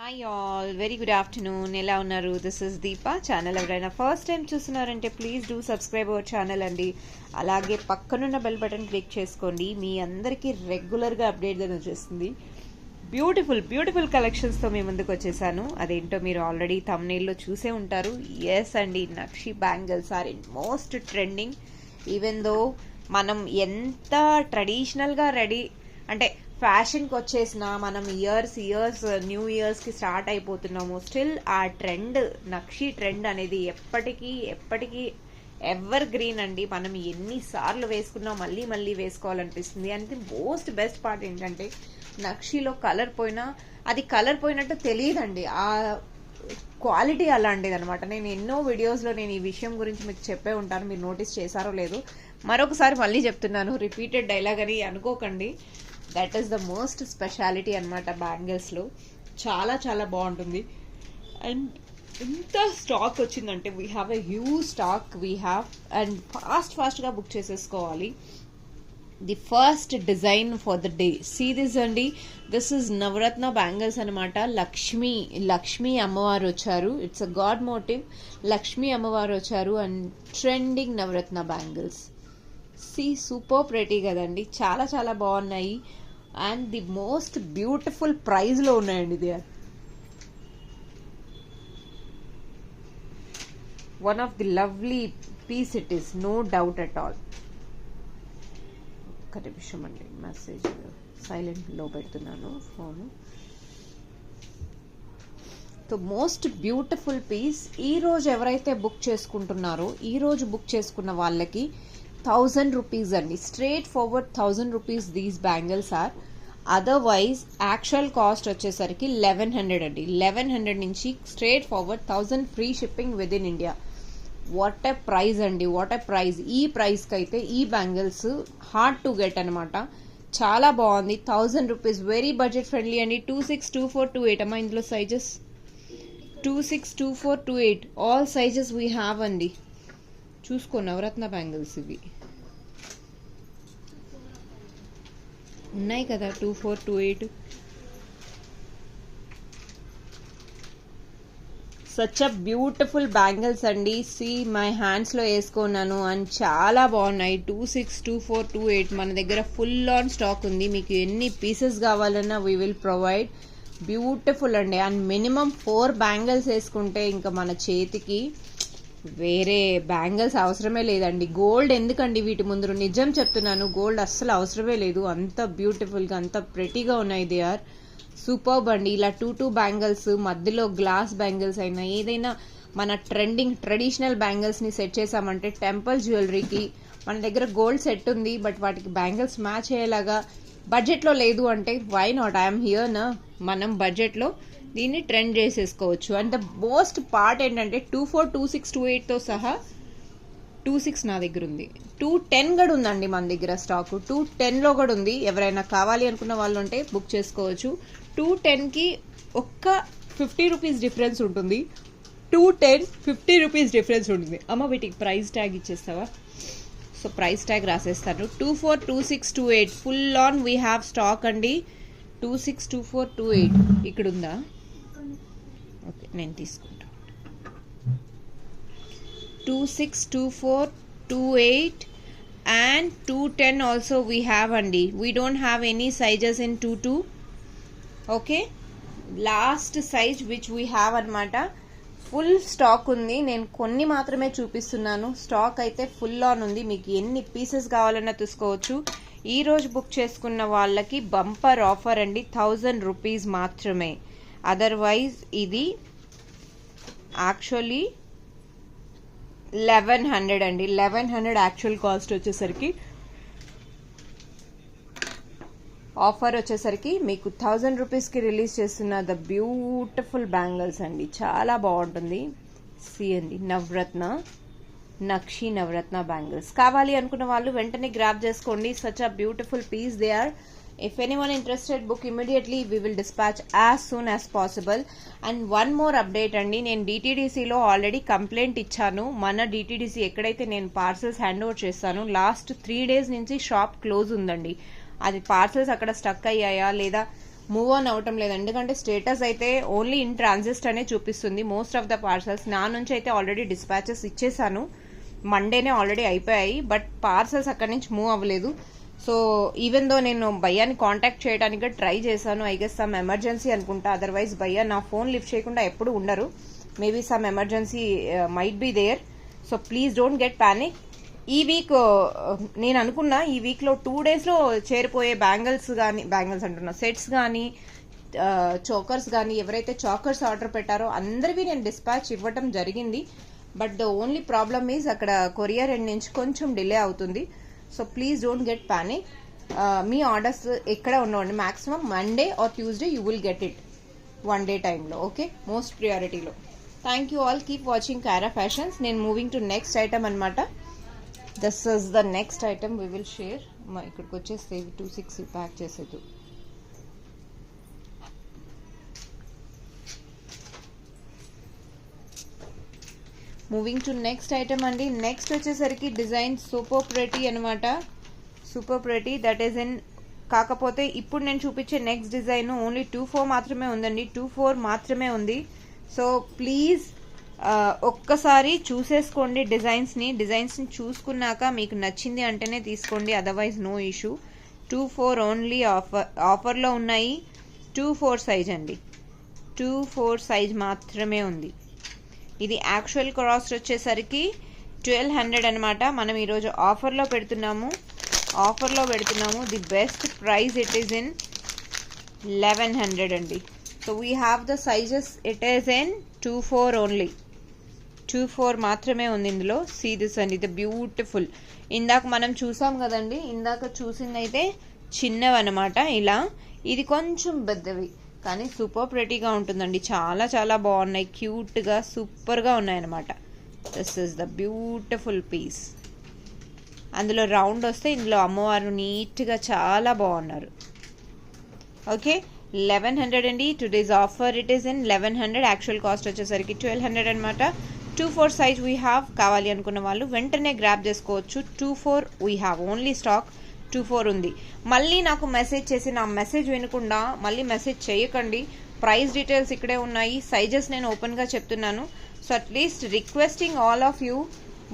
Hi all, very good afternoon. ఎలా ఉన్నారు? This is Deepa. Channel ఎవరైనా ఫస్ట్ టైం చూస్తున్నారంటే please do subscribe our channel అండి. అలాగే పక్కనున్న బెల్ బటన్ క్లిక్ చేసుకోండి. మీ అందరికీ రెగ్యులర్గా అప్డేట్ అనేది వచ్చేస్తుంది. బ్యూటిఫుల్ కలెక్షన్స్తో మీ ముందుకు వచ్చేసాను. అదేంటో మీరు ఆల్రెడీ థంబ్నెయిల్లో చూసే ఉంటారు. ఎస్ అండి, నక్షి bangles are in most trending. Even though మనం ఎంత ట్రెడిషనల్గా రెడీ అంటే ఫ్యాషన్కి వచ్చేసిన మనం ఇయర్స్ న్యూ ఇయర్స్కి స్టార్ట్ అయిపోతున్నాము, స్టిల్ ఆ ట్రెండ్ నక్షి ట్రెండ్ అనేది ఎప్పటికీ ఎవర్ గ్రీన్ అండి. మనం ఎన్నిసార్లు వేసుకున్నా మళ్ళీ వేసుకోవాలనిపిస్తుంది. అంటే మోస్ట్ బెస్ట్ పార్ట్ ఏంటంటే నక్షిలో కలర్ పోయినా అది కలర్ పోయినట్టు తెలియదండి. ఆ క్వాలిటీ అలాంటిది అనమాట. నేను ఎన్నో వీడియోస్లో నేను ఈ విషయం గురించి మీకు చెప్పే ఉంటాను, మీరు నోటీస్ చేశారో లేదు. మరొకసారి మళ్ళీ చెప్తున్నాను, రిపీటెడ్ డైలాగ్ అని అనుకోకండి. That is the most speciality అనమాట బ్యాంగిల్స్లో. చాలా బాగుంటుంది. అండ్ ఇంత స్టాక్ వచ్చిందంటే we have a huge stock we have. And ఫాస్ట్గా బుక్ చేసేసుకోవాలి. The first design for the day, see this అండి. దిస్ ఇస్ నవరత్న బ్యాంగిల్స్ అనమాట. లక్ష్మీ అమ్మవారు వచ్చారు. It's a god motive. Lakshmi అమ్మవారు వచ్చారు and trending Navaratna bangles. Super pretty కదండి, చాలా బాగున్నాయి. అండ్ ది మోస్ట్ బ్యూటిఫుల్ ప్రైజ్లో ఉన్నాయండి. They are one of the lovely piece it is, no doubt at all. ఒక్క నిమిషం అండి, మెసేజ్ సైలెంట్లో పెడుతున్నాను phone. So most beautiful piece. ఈరోజు ఎవరైతే బుక్ చేసుకుంటున్నారో ఈరోజు బుక్ చేసుకున్న వాళ్ళకి 1000 rupees అండి. Straight forward 1000 rupees these bangles are. Otherwise actual cost వచ్చేసరికి 1100 అండి. 1100 నుంచి straight forward 1000 free shipping within India. What a prize అండి, వాట్ ఎ ప్రైజ్. ఈ ప్రైస్కి అయితే ఈ బ్యాంగిల్స్ హార్డ్ టు గెట్ అనమాట. చాలా బాగుంది. 1000 rupees, వెరీ బడ్జెట్ ఫ్రెండ్లీ అండి. 262428 అమ్మా ఇందులో sizes 262428 all sizes we have అండి. చూసుకో, నవరత్న బ్యాంగిల్స్ ఇవి ఉన్నాయి కదా. 2428 సచ్ అ బ్యూటిఫుల్ బ్యాంగిల్స్ అండి. సి మై హ్యాండ్స్లో వేసుకున్నాను అండ్ చాలా బాగున్నాయి. 262428 మన దగ్గర ఫుల్ ఆన్ స్టాక్ ఉంది. మీకు ఎన్ని పీసెస్ కావాలన్నా వీ విల్ ప్రొవైడ్. బ్యూటిఫుల్ అండి. అండ్ మినిమం 4 బ్యాంగిల్స్ వేసుకుంటే ఇంకా మన చేతికి వేరే బ్యాంగిల్స్ అవసరమే లేదండి. గోల్డ్ ఎందుకండి వీటి ముందు, నిజం చెప్తున్నాను, గోల్డ్ అస్సలు అవసరమే లేదు. అంత బ్యూటిఫుల్గా అంత ప్రెటీగా ఉన్నాయి. దే ఆర్ సూపర్బ్ అండి. ఇలా 2 బ్యాంగిల్స్ మధ్యలో గ్లాస్ బ్యాంగిల్స్ అయినా ఏదైనా మన ట్రెడిషనల్ బ్యాంగిల్స్ని సెట్ చేసామంటే టెంపుల్ జ్యువెలరీకి మన దగ్గర గోల్డ్ సెట్ ఉంది, బట్ వాటికి బ్యాంగిల్స్ మ్యాచ్ అయ్యేలాగా బడ్జెట్లో లేదు అంటే వై నాట్, ఐఎమ్ హియర్ నా. మనం బడ్జెట్లో దీన్ని ట్రెండ్ చేసేసుకోవచ్చు. అండ్ ద మోస్ట్ పార్ట్ ఏంటంటే 242628తో సహా 26 నా దగ్గర ఉంది. 210 కూడా ఉందండి మన దగ్గర స్టాక్. 210లో కూడా ఉంది. ఎవరైనా కావాలి అనుకున్న వాళ్ళు ఉంటే బుక్ చేసుకోవచ్చు. 210కి ఒక్క 50 రూపీస్ డిఫరెన్స్ ఉంటుంది. 210 50 రూపీస్ డిఫరెన్స్ ఉంటుంది. అమ్మ వీటికి ప్రైస్ ట్యాగ్ ఇచ్చేస్తావా? సో ప్రైస్ ట్యాగ్ రాసేస్తాను. 242628 full on we have stock అండి. 262428 ఇక్కడ ఉందా? ఓకే, నేను తీసుకుంటాను. 262428 and 210 also we have అండి. we don't have any sizes in 22. Okay, last size which we have అనమాట. ఫుల్ స్టాక్ ఉంది. నేను కొన్ని మాత్రమే చూపిస్తున్నాను. స్టాక్ అయితే ఫుల్ ఆన్ ఉంది. మీకు ఎన్ని పీసెస్ కావాలన్నా తీసుకోవచ్చు. ఈ రోజు బుక్ చేసుకున్న వాళ్ళకి బంపర్ ఆఫర్ అండి. 1000 rupees మాత్రమే. అదర్వైజ్ ఇది యాక్చువల్లీ 1100 అండి. 1100 యాక్చువల్ కాస్ట్ వచ్చేసరికి, ఆఫర్ వచ్చేసరికి మీకు 1000 రూపీస్కి రిలీజ్ చేస్తున్న ద బ్యూటిఫుల్ బ్యాంగిల్స్ అండి. చాలా బాగుంటుంది. సి అండి, నక్షి నవరత్న బ్యాంగిల్స్. కావాలి అనుకున్న వాళ్ళు వెంటనే గ్రాబ్ చేసుకోండి. Such a beautiful piece they are. If anyone interested book immediately we will dispatch as soon as possible. And one more update అండి, నేను డిటీడీసీలో ఆల్రెడీ కంప్లైంట్ ఇచ్చాను. మన డిటీడీసీ ఎక్కడైతే నేను పార్సల్స్ హ్యాండ్ ఓవర్ చేస్తాను, లాస్ట్ 3 days నుంచి shop close ఉందండి. అది పార్సల్స్ అక్కడ స్టక్ అయ్యాయా లేదా మూవ్ ఆన్ అవటం లేదు. ఎందుకంటే స్టేటస్ అయితే ఓన్లీ ఇన్ ట్రాన్సిస్ట్ అనే చూపిస్తుంది మోస్ట్ ఆఫ్ ద పార్సల్స్. నా నుంచి అయితే ఆల్రెడీ డిస్పాచెస్ ఇచ్చేసాను, మండేనే ఆల్రెడీ అయిపోయాయి, బట్ పార్సల్స్ అక్కడి నుంచి మూవ్ అవ్వలేదు. సో ఈవెన్ దో నేను భయ్యాని కాంటాక్ట్ చేయడానికి ట్రై చేశాను, ఐ గెస్ సమ్ ఎమర్జెన్సీ అనుకుంటా, అదర్వైజ్ భయ్యా నా ఫోన్ లిఫ్ట్ చేయకుండా ఎప్పుడు ఉండరు. Maybe some emergency might be there. So please don't get panic. ఈ వీక్ నేను అనుకున్నా ఈ వీక్లో 2 daysలో చేరిపోయే బ్యాంగిల్స్ అంటున్నా, సెట్స్ కానీ చోకర్స్ కానీ, ఎవరైతే చాకర్స్ ఆర్డర్ పెట్టారో అందరివి నేను డిస్పాచ్ ఇవ్వటం జరిగింది. But the only problem is అక్కడ కొరియర్ ఎండ్ నుంచి కొంచెం డిలే అవుతుంది. So please don't get panic. మీ ఆర్డర్స్ ఎక్కడ ఉండవండి, maximum Monday or Tuesday you will get it 1 day టైంలో. ఓకే, మోస్ట్ ప్రియారిటీలో. Thank you all, keep watching Kaira fashions. నేను మూవింగ్ టు నెక్స్ట్ ఐటమ్ అనమాట. This is the next item we will share. ఇక్కడికి వచ్చేస్తే 26 pack చేసేది. Moving to next item అండి. Next వచ్చేసరికి design super pretty అనమాట. Super pretty, that is in, కాకపోతే ఇప్పుడు నేను చూపించే నెక్స్ట్ డిజైన్ ఓన్లీ 24 మాత్రమే ఉందండి, 24 మాత్రమే ఉంది. సో ప్లీజ్ ఒక్కసారి చూసేసుకోండి డిజైన్స్ని చూసుకున్నాక మీకు నచ్చింది అంటేనే తీసుకోండి, అదర్వైజ్ నో ఇష్యూ. 24 ఓన్లీ ఆఫర్లో ఉన్నాయి. 24 సైజ్ అండి, 24 సైజ్ మాత్రమే ఉంది. ఇది యాక్చువల్ కాస్ట్ వచ్చేసరికి 1200 అనమాట. మనం ఈరోజు ఆఫర్లో పెడుతున్నాము. The best price it is in 1100 అండి. So we have the sizes, it is in 24 only. 24 మాత్రమే ఉంది ఇందులో. సీ దిస్ అండి, ఇది బ్యూటిఫుల్. ఇందాక మనం చూసాం కదండి, ఇందాక చూసింది అయితే చిన్నవన్నమాట ఇలా, ఇది కొంచెం పెద్దవి, కానీ సూపర్ ప్రెటీగా ఉంటుందండి. చాలా చాలా బాగున్నాయి, క్యూట్గా సూపర్గా ఉన్నాయన్నమాట. This is the beautiful piece. అందులో రౌండ్ వస్తే ఇందులో అమ్మవారు నీట్గా చాలా బాగున్నారు. ఓకే, 1100 అండి. Today's offer it is in 1100. Actual cost వచ్చేసరికి 1200 అనమాట. 24 సైజ్ వీ హ్యావ్. కావాలి అనుకున్న వాళ్ళు వెంటనే గ్రాప్ చేసుకోవచ్చు. 24 వీ హ్యావ్, ఓన్లీ స్టాక్ 24 ఉంది. మళ్ళీ నాకు మెసేజ్ చేసి నా మెసేజ్ వినకుండా మళ్ళీ మెసేజ్ చేయకండి. ప్రైస్ డీటెయిల్స్ ఇక్కడే ఉన్నాయి, సైజెస్ నేను ఓపెన్గా చెప్తున్నాను. So at least requesting all of you,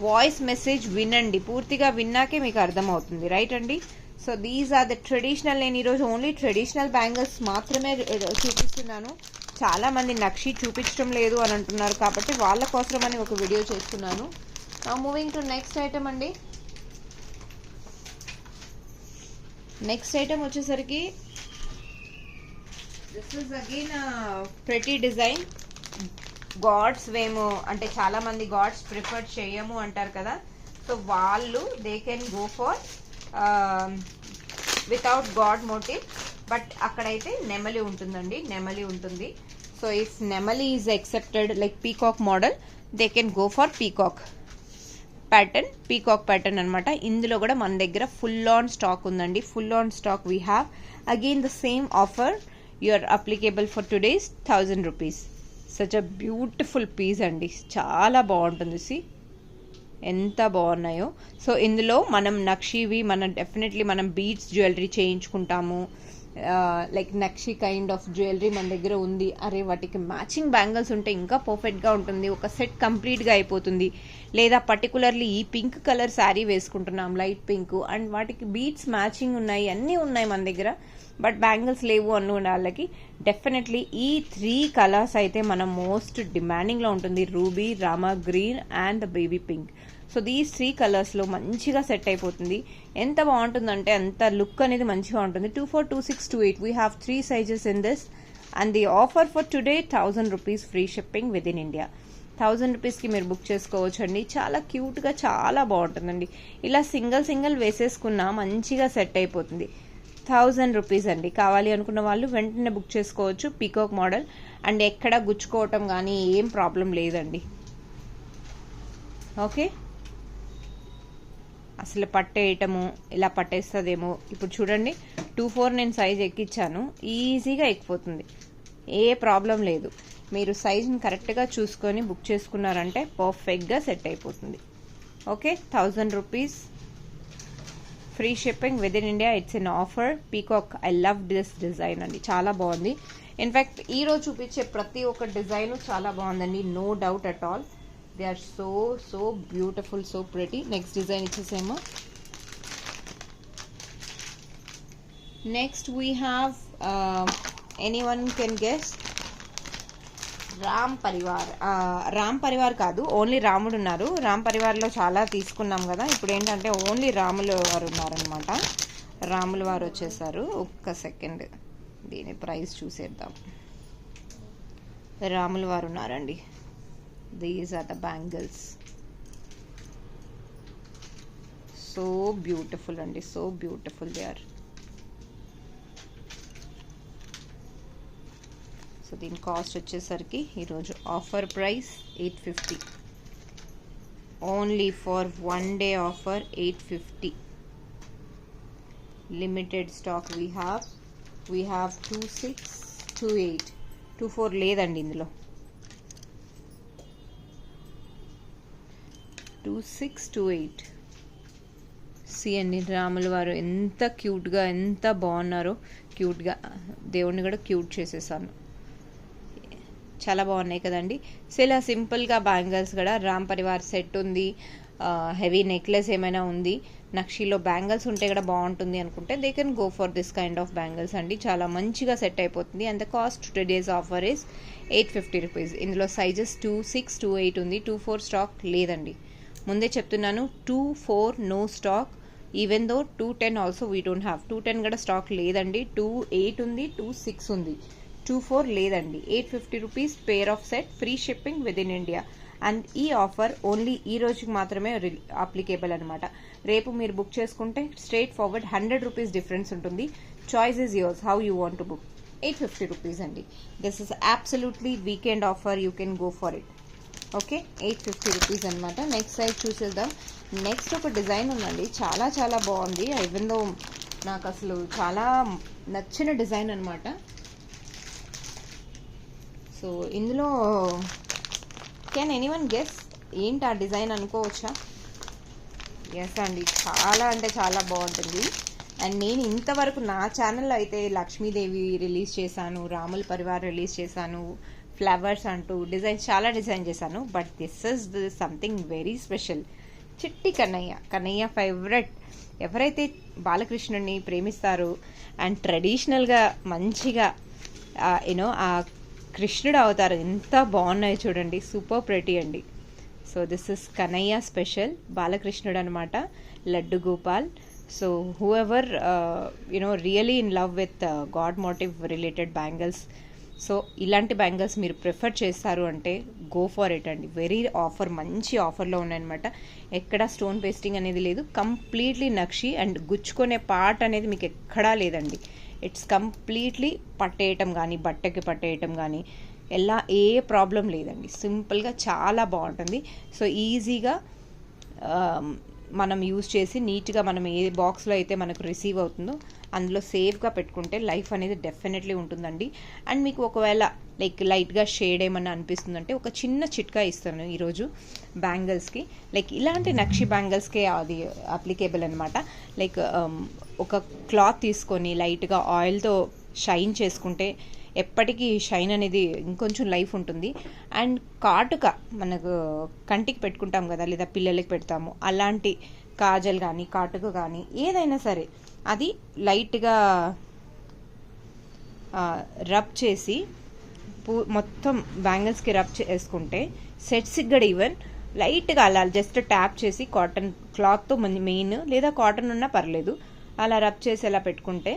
voice message వినండి, పూర్తిగా విన్నాకే మీకు అర్థమవుతుంది, రైట్ అండి. So these are the traditional. నేను ఈరోజు ఓన్లీ ట్రెడిషనల్ బ్యాంగిల్స్ మాత్రమే చూపిస్తున్నాను. చాలామంది నక్షి చూపించడం లేదు అని అంటున్నారు, కాబట్టి వాళ్ళ కోసమని ఒక వీడియో చేస్తున్నాను. Now moving to next item అండి. నెక్స్ట్ ఐటమ్ వచ్చేసరికి this is again pretty design. Gods వేమో అంటే చాలామంది గాడ్స్ ప్రిఫర్ చేయము అంటారు కదా, సో వాళ్ళు they can go for without god motive, but అక్కడైతే నెమలి ఉంటుందండి, నెమలి ఉంటుంది. సో ఇఫ్ నెమలి is accepted like peacock model, they can go for peacock pattern అనమాట. ఇందులో కూడా మన దగ్గర ఫుల్ ఆన్ స్టాక్ ఉందండి, full on stock we have. Again the same offer you're applicable for today's 1000 rupees. Such a beautiful piece అండి, చాలా బాగుంటుంది. See ఎంత బాగున్నాయో. సో ఇందులో మనం నక్షివి డెఫినెట్లీ మనం బీడ్స్ జ్యువెలరీ చేయించుకుంటాము, లైక్ నక్షి కైండ్ ఆఫ్ జ్యువెలరీ మన దగ్గర ఉంది. అరే వాటికి మ్యాచింగ్ బ్యాంగిల్స్ ఉంటే ఇంకా పర్ఫెక్ట్గా ఉంటుంది, ఒక సెట్ కంప్లీట్గా అయిపోతుంది. లేదా పర్టికులర్లీ ఈ పింక్ కలర్ శారీ వేసుకుంటున్నాం, లైట్ పింక్, అండ్ వాటికి బీడ్స్ మ్యాచింగ్ ఉన్నాయి, అన్నీ ఉన్నాయి మన దగ్గర, బట్ బ్యాంగిల్స్ లేవు అన్న వాళ్ళకి డెఫినెట్లీ ఈ 3 కలర్స్ అయితే మనం మోస్ట్ డిమాండింగ్లో ఉంటుంది, ruby, Rama green and the baby pink. So these 3 కలర్స్లో మంచిగా సెట్ అయిపోతుంది. ఎంత బాగుంటుందంటే అంత లుక్ అనేది మంచిగా ఉంటుంది. 24, 26, 28 we have 3 sizes in this. And the offer for today 1000 rupees free shipping within India. 1000 రూపీస్కి మీరు బుక్ చేసుకోవచ్చు అండి. చాలా క్యూట్గా చాలా బాగుంటుందండి. ఇలా సింగిల్ వేసేసుకున్నా మంచిగా సెట్ అయిపోతుంది. 1000 రూపీస్ అండి. కావాలి అనుకున్న వాళ్ళు వెంటనే బుక్ చేసుకోవచ్చు. పీకాక్ మోడల్ అండ్ ఎక్కడ గుచ్చుకోవటం కానీ ఏం ప్రాబ్లం లేదండి. ఓకే, అసలు పట్టేయటము ఇలా పట్టేస్తుందేమో. ఇప్పుడు చూడండి 24 నేను సైజ్ ఎక్కించాను, ఈజీగా ఎక్కిపోతుంది, ఏ ప్రాబ్లం లేదు. మీరు సైజ్ని కరెక్ట్గా చూసుకొని బుక్ చేసుకున్నారంటే పర్ఫెక్ట్గా సెట్ అయిపోతుంది. Okay, 1000 rupees free shipping within India. It's an offer. Peacock, I love this design అండి, చాలా బాగుంది. ఇన్ఫ్యాక్ట్ ఈరోజు చూపించే ప్రతి ఒక్క డిజైన్ చాలా బాగుందండి, no doubt at all. They are so so beautiful, so pretty. Next design ఇచ్చేసేమో. Next we have anyone can guess, Ram Parivar. Ram Parivar కాదు, ఓన్లీ రాముడు ఉన్నారు. రామ్ పరివార్లో చాలా తీసుకున్నాం కదా, ఇప్పుడు ఏంటంటే ఓన్లీ రాములు వారు ఉన్నారనమాట. రాములు వారు వచ్చేసారు. ఒక్క సెకండ్ దీని ప్రైస్ చూసేద్దాం. రాములు వారు ఉన్నారండి. These are the bangles. So beautiful అండి, so beautiful they are. So దీని కాస్ట్ వచ్చేసరికి ఈరోజు offer price 850. Only for 1 day offer 850. Limited stock we have 26, 28, 24 లేదండి ఇందులో. 26, 28. సి అండి, రాముల వారు ఎంత క్యూట్గా, ఎంత బాగున్నారో. క్యూట్గా దేవుణ్ణి కూడా క్యూట్ చేసేసాను. చాలా బాగున్నాయి కదండి. సో ఇలా సింపుల్గా బ్యాంగిల్స్ కూడా రామ్ పరివార్ సెట్ ఉంది. హెవీ నెక్లెస్ ఏమైనా ఉంది, నక్షీలో బ్యాంగిల్స్ ఉంటే కూడా బాగుంటుంది అనుకుంటే they can go for this kind of bangles అండి. చాలా మంచిగా సెట్ అయిపోతుంది. And the cost today's offer is 850 rupees. ఇందులో సైజెస్ 26, 28 ఉంది. 24 స్టాక్ లేదండి, ముందే చెప్తున్నాను. 24 no stock. Even though 210 also we don't have. 210 కూడా స్టాక్ లేదండి. 28 ఉంది, 26 ఉంది, 24 లేదండి. 850 rupees pair of set, free shipping within India. And ఈ ఆఫర్ ఓన్లీ ఈ రోజుకి మాత్రమే అప్లికేబుల్ అనమాట. రేపు మీరు బుక్ చేసుకుంటే స్ట్రైట్ ఫార్వర్డ్ 100 రూపీస్ డిఫరెన్స్ ఉంటుంది. Choice is yours, how you want to book. 850 rupees అండి. This is absolutely weekend offer, you can go for it. Okay, 850 rupees అనమాట. నెక్స్ట్ సైజ్ చూసేద్దాం. నెక్స్ట్ ఒక డిజైన్ ఉందండి, చాలా చాలా బాగుంది. ఈవెన్ దో నాకు అసలు చాలా నచ్చిన డిజైన్ అనమాట. సో ఇందులో కెన్ ఎనీవన్ గెస్ ఏంటి ఆ డిజైన్ అనుకోవచ్చా? ఎస్ అండి, చాలా అంటే చాలా బాగుంటుంది. అండ్ నేను ఇంతవరకు నా ఛానల్లో అయితే లక్ష్మీదేవి రిలీజ్ చేశాను, రాముల పరివార్ రిలీజ్ చేశాను, ఫ్లవర్స్ అంటూ డిజైన్స్ చాలా డిజైన్ చేశాను. But this is something very special. చిట్టి కన్నయ్య, కన్నయ్య ఫేవరెట్. ఎవరైతే బాలకృష్ణుడిని ప్రేమిస్తారో అండ్ ట్రెడిషనల్గా మంచిగా యూనో ఆ కృష్ణుడు అవతారం ఎంత బాగున్నాయి చూడండి, సూపర్ ప్రెటీ అండి. So this is Kanhaiya special బాలకృష్ణుడు అనమాట, Laddu Gopal. So whoever you know really in love with god motive related bangles, so ఇలాంటి బ్యాంగిల్స్ మీరు ప్రిఫర్ చేస్తారు అంటే గో ఫర్ ఇట్ అండి. వెరీ ఆఫర్, మంచి ఆఫర్లో ఉన్నాయన్నమాట. ఎక్కడ స్టోన్ పేస్టింగ్ అనేది లేదు, కంప్లీట్లీ నక్షి. అండ్ గుచ్చుకునే పార్ట్ అనేది మీకు ఎక్కడా లేదండి. ఇట్స్ కంప్లీట్లీ పట్టేయటం కానీ, బట్టకి పట్టేయటం కానీ ఎలా ఏ ప్రాబ్లం లేదండి. సింపుల్గా చాలా బాగుంటుంది. సో ఈజీగా మనం యూజ్ చేసి నీట్గా మనం ఏ బాక్స్లో అయితే మనకు రిసీవ్ అవుతుందో అందులో సేఫ్గా పెట్టుకుంటే లైఫ్ అనేది డెఫినెట్లీ ఉంటుందండి. అండ్ మీకు ఒకవేళ లైట్గా షేడ్ ఏమన్నా అనిపిస్తుందంటే ఒక చిన్న చిట్కా ఇస్తాను ఈరోజు బ్యాంగిల్స్కి. ఇలాంటి నక్షి బ్యాంగిల్స్కే అది అప్లికేబుల్ అనమాట. ఒక క్లాత్ తీసుకొని లైట్గా ఆయిల్తో షైన్ చేసుకుంటే ఎప్పటికీ షైన్ అనేది ఇంకొంచెం లైఫ్ ఉంటుంది. అండ్ కాటుక మనకు కంటికి పెట్టుకుంటాం కదా, లేదా పిల్లలకి పెడతాము, అలాంటి కాజల్ కానీ కాటుక కానీ ఏదైనా సరే అది లైట్గా రబ్ చేసి మొత్తం బ్యాంగిల్స్కి రబ్ చేసుకుంటే సెట్స్కి కూడా ఈవెన్ లైట్గా అలా జస్ట్ ట్యాప్ చేసి కాటన్ క్లాత్తో మెయిన్ లేదా కాటన్ ఉన్నా పర్లేదు, అలా రబ్ చేసి అలా పెట్టుకుంటే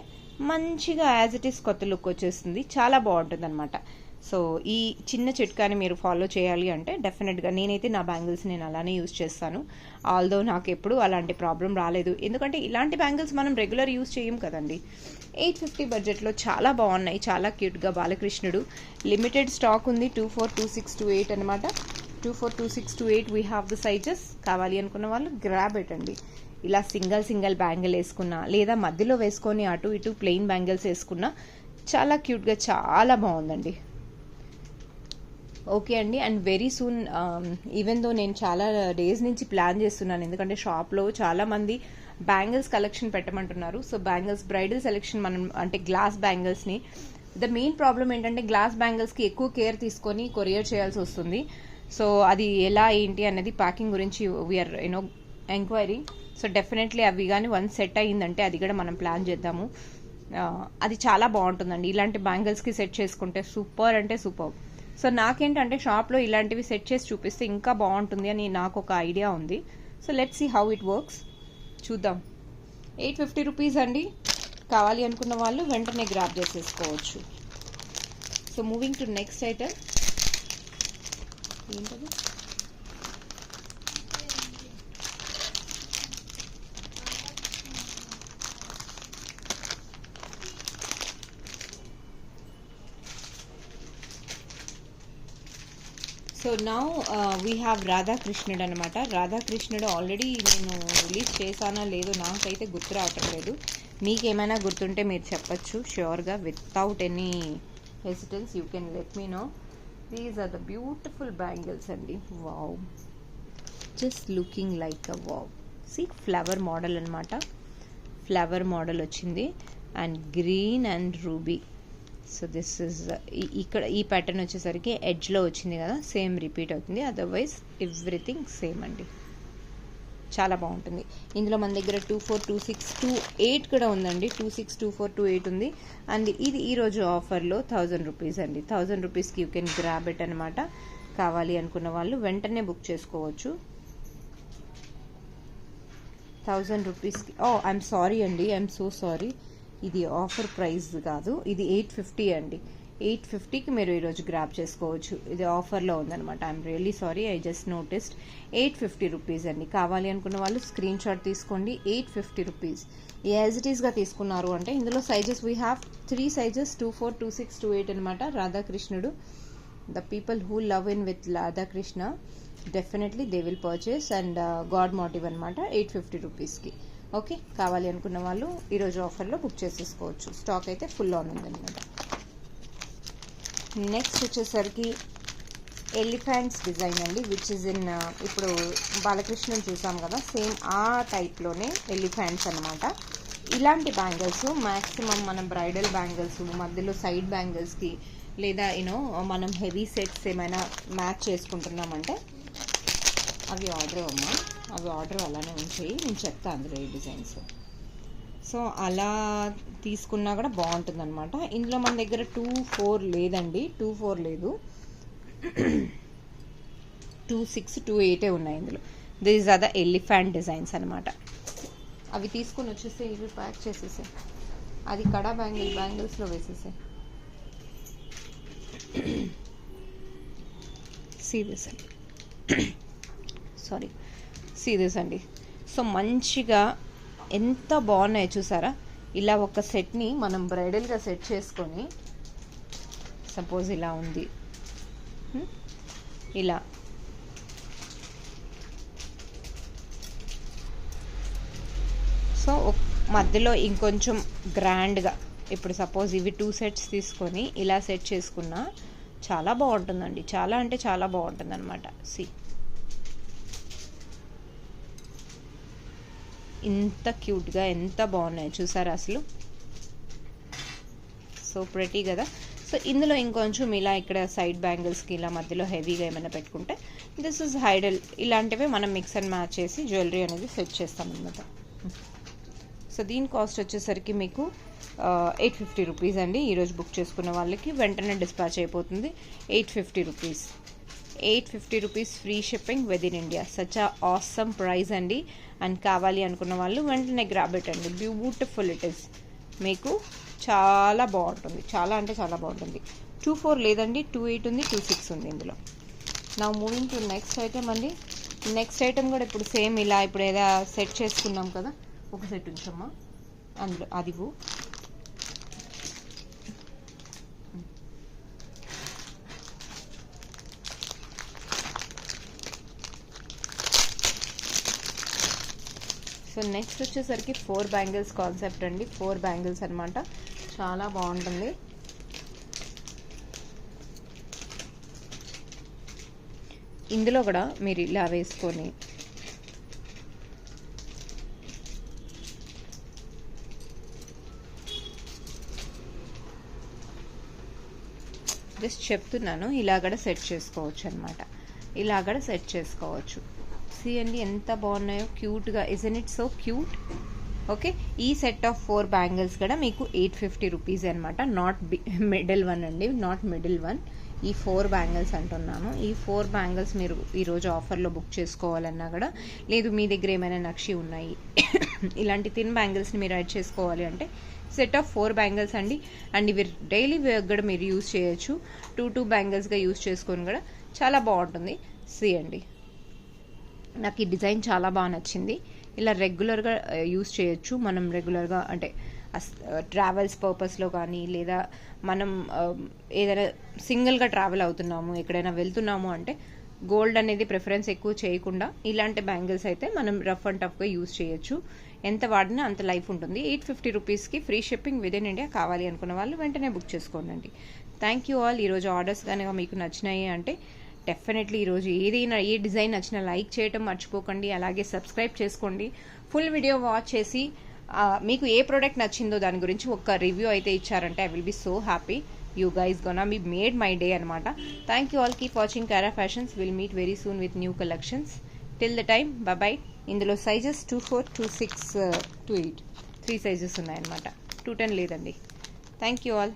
మంచిగా యాజ్ ఇట్ ఈస్ కొత్త లుక్ వచ్చేస్తుంది. చాలా బాగుంటుంది అనమాట. సో ఈ చిన్న చిట్కాని మీరు ఫాలో చేయాలి అంటే డెఫినెట్గా నేనైతే నా బ్యాంగిల్స్ నేను అలానే యూజ్ చేస్తాను. ఆల్దో నాకు ఎప్పుడు అలాంటి ప్రాబ్లం రాలేదు, ఎందుకంటే ఇలాంటి బ్యాంగిల్స్ మనం రెగ్యులర్ యూజ్ చేయం కదండి. 850 బడ్జెట్లో చాలా బాగున్నాయి, చాలా క్యూట్గా బాలకృష్ణుడు. లిమిటెడ్ స్టాక్ ఉంది. 24, 26, 28 అనమాట. 24, 26, 28 వీ హ్యావ్ ద సైజెస్. కావాలి అనుకున్న వాళ్ళు గ్రాబ్ పెట్టండి. ఇలా సింగిల్ బ్యాంగిల్ వేసుకున్నా లేదా మధ్యలో వేసుకొని అటు ఇటు ప్లెయిన్ బ్యాంగిల్స్ వేసుకున్నా చాలా క్యూట్గా చాలా బాగుందండి. ఓకే అండి. And very soon even though నేను చాలా డేస్ నుంచి ప్లాన్ చేస్తున్నాను, ఎందుకంటే షాప్లో చాలామంది బ్యాంగిల్స్ కలెక్షన్ పెట్టమంటున్నారు. సో బ్యాంగిల్స్ బ్రైడల్ సెలెక్షన్ మనం అంటే గ్లాస్ బ్యాంగిల్స్ని, ద మెయిన్ ప్రాబ్లం ఏంటంటే గ్లాస్ బ్యాంగిల్స్కి ఎక్కువ కేర్ తీసుకొని కొరియర్ చేయాల్సి వస్తుంది. సో అది ఎలా ఏంటి అనేది ప్యాకింగ్ గురించి వీఆర్ ఎంక్వైరీ. సో డెఫినెట్లీ అవి కానీ వన్స్ సెట్ అయ్యిందంటే అది కూడా మనం ప్లాన్ చేద్దాము. అది చాలా బాగుంటుందండి. ఇలాంటి బ్యాంగిల్స్కి సెట్ చేసుకుంటే సూపర్ అంటే సూపర్. సో నాకేంటంటే షాప్లో ఇలాంటివి సెట్ చేసి చూపిస్తే ఇంకా బాగుంటుంది అని నాకు ఒక ఐడియా ఉంది. So let's see how it works, చూద్దాం. 850 రూపీస్ అండి. కావాలి అనుకున్న వాళ్ళు వెంటనే గ్రాబ్ చేసేసుకోవచ్చు. So moving to next item. ఏంటది? సో నౌ వీ హ్యావ్ రాధాకృష్ణుడు అనమాట. రాధాకృష్ణుడు ఆల్రెడీ నేను రిలీజ్ చేశానా లేదో నాకైతే గుర్తు రావటం లేదు. మీకేమైనా గుర్తుంటే మీరు చెప్పచ్చు ష్యూర్గా, without any hesitance you can let me know. These are the beautiful bangles అండి. Wow, just looking like a wow. See flower model అనమాట. ఫ్లవర్ మోడల్ వచ్చింది and green and ruby. So this is ఇక్కడ ఈ pattern వచ్చేసరికి ఎడ్జ్లో వచ్చింది కదా, same repeat అవుతుంది. అదర్వైజ్ ఎవ్రీథింగ్ సేమ్ అండి. చాలా బాగుంటుంది. ఇందులో మన దగ్గర 24, 26, 28 కూడా ఉందండి. 26, 24, 28 ఉంది. అండ్ ఇది ఈరోజు ఆఫర్లో 1000 రూపీస్ అండి. 1000 రూపీస్కి యూ కెన్ గ్రాబ్ ఇట్ అనమాట. కావాలి అనుకున్న వాళ్ళు వెంటనే బుక్ చేసుకోవచ్చు. 1000 రూపీస్కి. ఐఎమ్ సారీ అండి, ఐఎమ్ సో సారీ. ఇది ఆఫర్ ప్రైస్ కాదు, ఇది 850 అండి. 850కి మీరు ఈరోజు గ్రాబ్ చేసుకోవచ్చు. ఇది ఆఫర్లో ఉందన్నమాట. I'm really sorry, I just noticed. 850 rupees అండి. కావాలి అనుకున్న వాళ్ళు స్క్రీన్ షాట్ తీసుకోండి. 850 రూపీస్. యాజ్ ఇట్ ఈస్గా తీసుకున్నారు అంటే ఇందులో సైజెస్ వీ హ్యావ్ 3 సైజెస్, 24, 26, 28 అనమాట. రాధాకృష్ణుడు, the people who love in with Radhakrishna definitely they will purchase. And god motive అనమాట 850 రూపీస్కి. ఓకే, కావాలి అనుకున్న వాళ్ళు ఈరోజు ఆఫర్లో బుక్ చేసేసుకోవచ్చు. స్టాక్ అయితే ఫుల్ ఆన్ ఉందన్నమాట. నెక్స్ట్ వచ్చేసరికి ఎలిఫెంట్స్ డిజైన్ అండి, విచ్ ఇస్ ఇన్ ఇప్పుడు బాలకృష్ణని చూసాం కదా, సేమ్ ఆ టైప్లోనే ఎలిఫెంట్స్ అనమాట. ఇలాంటి బ్యాంగిల్స్ మ్యాక్సిమం మనం బ్రైడల్ బ్యాంగిల్స్ మధ్యలో సైడ్ బ్యాంగిల్స్కి లేదా మనం హెవీ సెట్స్ ఏమైనా మ్యాచ్ చేసుకుంటున్నామంటే అవి ఆర్డర్ అమ్మా, అవి ఆర్డర్ అలానే ఉంచేయి, నేను చెప్తాను అందులో ఈ డిజైన్స్. సో అలా తీసుకున్నా కూడా బాగుంటుంది అనమాట. ఇందులో మన దగ్గర 24 లేదండి, 24 లేదు, 26, 28 ఉన్నాయి ఇందులో. These are the elephant designs అనమాట. అవి తీసుకొని వచ్చేసి ఇవి ప్యాక్ చేసేసే, అది కడా బ్యాంగిల్స్లో వేసేసే. సీరియస్ అండి, సారీ, సీరియస్ అండి. సో మంచిగా ఎంత బాగున్నాయో చూసారా. ఇలా ఒక సెట్ని మనం బ్రైడల్గా సెట్ చేసుకొని, సపోజ్ ఇలా ఉంది, ఇలా సో మధ్యలో ఇంకొంచెం గ్రాండ్గా, ఇప్పుడు సపోజ్ ఇవి 2 సెట్స్ తీసుకొని ఇలా సెట్ చేసుకున్నా చాలా బాగుంటుందండి. చాలా అంటే చాలా బాగుంటుంది అనమాట. ఇంత క్యూట్గా ఎంత బాగున్నాయి చూసారా అసలు. సో ప్రెటీ కదా. సో ఇందులో ఇంకొంచెం ఇలా ఇక్కడ సైడ్ బ్యాంగిల్స్కి ఇలా మధ్యలో హెవీగా ఏమైనా పెట్టుకుంటే దిస్ ఇస్ హైడల్. ఇలాంటివి మనం మిక్స్ అండ్ మ్యాచ్ చేసి జ్యువెలరీ అనేది సెట్ చేస్తాం అనమాట. సో దీని కాస్ట్ వచ్చేసరికి మీకు 850 రూపీస్ అండి. ఈరోజు బుక్ చేసుకున్న వాళ్ళకి వెంటనే డిస్పాచ్ అయిపోతుంది. 850 rupees, 850 rupees free shipping within India. Such a awesome price అండి. అండ్ కావాలి అనుకున్న వాళ్ళు వెంటనే గ్రాబ్ ఇట్ అండి. Beautiful it is. మీకు చాలా బాగుంటుంది, చాలా అంటే చాలా బాగుంటుంది. 24 లేదండి, 28 ఉంది, 26 ఉంది ఇందులో. నా మూవింగ్ టు నెక్స్ట్ ఐటమ్ అండి. నెక్స్ట్ ఐటమ్ కూడా ఇప్పుడు సేమ్ ఇలా ఇప్పుడు ఏదో సెట్ చేసుకున్నాం కదా, ఒక సెట్ ఉంచమ్మా అందులో అదివు. సో నెక్స్ట్ వచ్చేసరికి 4 బ్యాంగిల్స్ కాన్సెప్ట్ అండి. 4 బ్యాంగిల్స్ అనమాట, చాలా బాగుంటుంది. ఇందులో కూడా మీరు ఇలా వేసుకొని జస్ట్ చెప్తున్నాను, ఇలా కూడా సెట్ చేసుకోవచ్చు అనమాట. ఇలా కూడా సెట్ చేసుకోవచ్చు. సీ అండి ఎంత బాగున్నాయో, క్యూట్గా. Isn't it so cute. Okay, ఈ సెట్ ఆఫ్ 4 బ్యాంగిల్స్ కూడా మీకు 850 రూపీస్ అనమాట. నాట్ మిడిల్ వన్ అండి, నాట్ మిడిల్ వన్. ఈ 4 బ్యాంగిల్స్ అంటున్నాను. ఈ 4 బ్యాంగిల్స్ మీరు ఈరోజు ఆఫర్లో బుక్ చేసుకోవాలన్నా కూడా, లేదు మీ దగ్గర ఏమైనా నక్షి ఉన్నాయి ఇలాంటి థిన్ బ్యాంగిల్స్ని మీరు యాడ్ చేసుకోవాలి అంటే సెట్ ఆఫ్ 4 బ్యాంగిల్స్ అండి. అండ్ ఇవి డైలీ వేర్ కూడా మీరు యూజ్ చేయొచ్చు. 2 బ్యాంగిల్స్గా యూజ్ చేసుకొని కూడా చాలా బాగుంటుంది. సీ అండి, నాకు ఈ డిజైన్ చాలా బాగా నచ్చింది. ఇలా రెగ్యులర్గా యూజ్ చేయొచ్చు. మనం రెగ్యులర్గా అంటే ట్రావెల్స్ పర్పస్లో కానీ, లేదా మనం ఏదైనా సింగిల్గా ట్రావెల్ అవుతున్నాము, ఎక్కడైనా వెళ్తున్నాము అంటే గోల్డ్ అనేది ప్రిఫరెన్స్ ఎక్కువ చేయకుండా ఇలాంటి బ్యాంగిల్స్ అయితే మనం రఫ్ అండ్ టఫ్గా యూజ్ చేయొచ్చు. ఎంత వాడినా అంత లైఫ్ ఉంటుంది. 850 రూపీస్కి ఫ్రీ షిప్పింగ్ విదిన్ ఇండియా. కావాలి అనుకున్న వాళ్ళు వెంటనే బుక్ చేసుకోండి. Thank you all. ఈరోజు ఆర్డర్స్ కనుక మీకు నచ్చినాయి అంటే డెఫినెట్లీ ఈరోజు ఏదైనా ఏ డిజైన్ నచ్చినా లైక్ చేయటం మర్చిపోకండి. అలాగే సబ్స్క్రైబ్ చేసుకోండి. ఫుల్ వీడియో వాచ్ చేసి మీకు ఏ ప్రోడక్ట్ నచ్చిందో దాని గురించి ఒక రివ్యూ అయితే ఇచ్చారంటే I will be so happy. You guys gonna be made my day అనమాట. Thank you all. Keep watching Kara fashions. Will meet very soon with new collections. Till the time bye. ఇందులో sizes 24, 26, 28 3 sizes ఉన్నాయన్నమాట. 210 లేదండి. Thank you all.